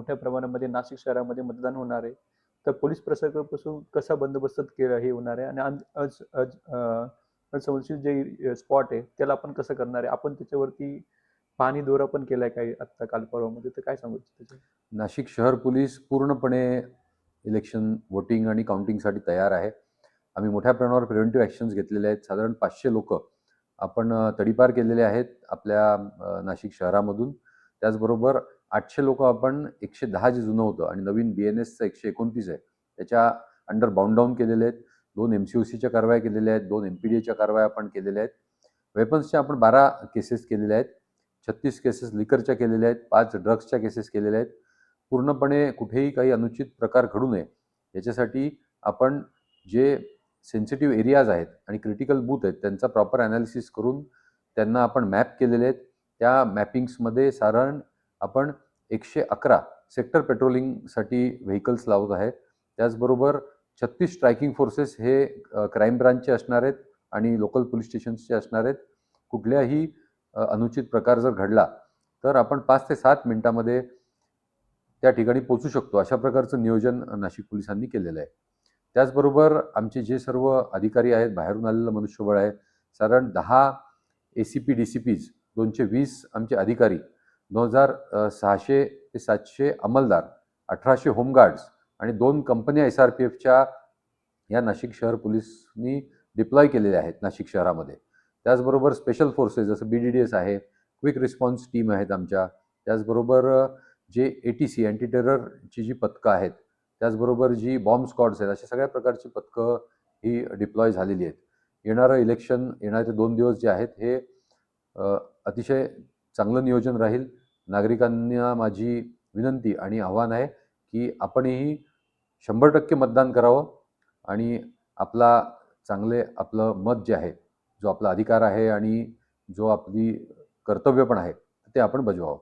मोठ्या प्रमाणामध्ये नाशिक शहरामध्ये मतदान होणार आहे. तर पोलीस प्रशासनापासून कसा बंदोबस्त केला हे होणार आहे आणि असंवेदनशील जे स्पॉट आहे त्याला आपण कसं करणार आहे? आपण त्याच्यावरती पाणी दौरा पण केलाय काही आत्ता काल परवामध्ये, तर काय सांगू त्याच्यात? नाशिक शहर पोलीस पूर्णपणे इलेक्शन वोटिंग आणि काउंटिंगसाठी तयार आहे. आम्ही मोठ्या प्रमाणावर प्रिव्हेंटिव्ह ॲक्शन्स घेतलेले आहेत. साधारण 500 लोकं आपण तडीपार केलेले आहेत आपल्या नाशिक शहरामधून. त्याचबरोबर 800 लोकं आपण 110 जे जुनं होतं आणि नवीन BNSचं 129 आहे, त्याच्या अंडर बाउंड डाऊन केलेले आहेत. 2 MCOCच्या कारवाया केलेल्या आहेत, 2 MPDAच्या कारवाया आपण केलेल्या आहेत. वेपन्सच्या आपण 12 केसेस केलेल्या आहेत. 36 केसेस लिकरच्या केलेल्या आहेत, 5 ड्रग्सच्या केसेस केलेल्या आहेत. पूर्णपणे कुठेही काही अनुचित प्रकार घडू नये याच्यासाठी आपण जे सेन्सिटिव्ह एरियाज आहेत आणि क्रिटिकल बूथ आहेत त्यांचा प्रॉपर ॲनालिसिस करून त्यांना आपण मॅप केलेले आहेत. त्या मॅपिंग्समध्ये साधारण आपण 111 सेक्टर पेट्रोलिंगसाठी व्हेकल्स लावत आहे. त्याचबरोबर 36 स्ट्रायकिंग फोर्सेस हे क्राईम ब्रांचचे असणार आहेत आणि लोकल पोलीस स्टेशन्सचे असणार आहेत. कुठल्याही अनुचित प्रकार जर घडला तर आपण 5 ते 7 मिनिटामध्ये त्या ठिकाणी पोहोचू शकतो, अशा प्रकारचं नियोजन नाशिक पोलिसांनी केलेलं आहे. त्याचबरोबर आमचे जे सर्व अधिकारी आहेत, बाहेरून आलेलं मनुष्यबळ आहे, साधारण 10 ACP DCPs, 220 आमचे अधिकारी, 2600 ते 700 अंमलदार, 1800 होमगार्ड्स आणि 2 कंपन्या SRPFच्या या नाशिक शहर पोलिसनी डिप्लॉय केलेल्या आहेत नाशिक शहरामध्ये. त्याचबरोबर स्पेशल फोर्सेस जसं BDDS आहे, क्विक रिस्पॉन्स टीम आहेत आमच्या. त्याचबरोबर जे ATC अँटी टेररची जी पथकं आहेत, त्याचबरोबर जी बॉम्ब स्क्वॉड्स आहेत, अशा सगळ्या प्रकारची पथकं ही डिप्लॉय झालेली आहेत. येणारं इलेक्शन, येणारे 2 दिवस जे आहेत हे अतिशय चांगलं नियोजन राहील. नागरिकांना माझी विनंती आणि आव्हान आहे की आपणही 100% मतदान करावं आणि आपलं मत जे आहे, जो आपला अधिकार आहे आणि जो आपली कर्तव्य पण आहे, ते आपण बजवावं.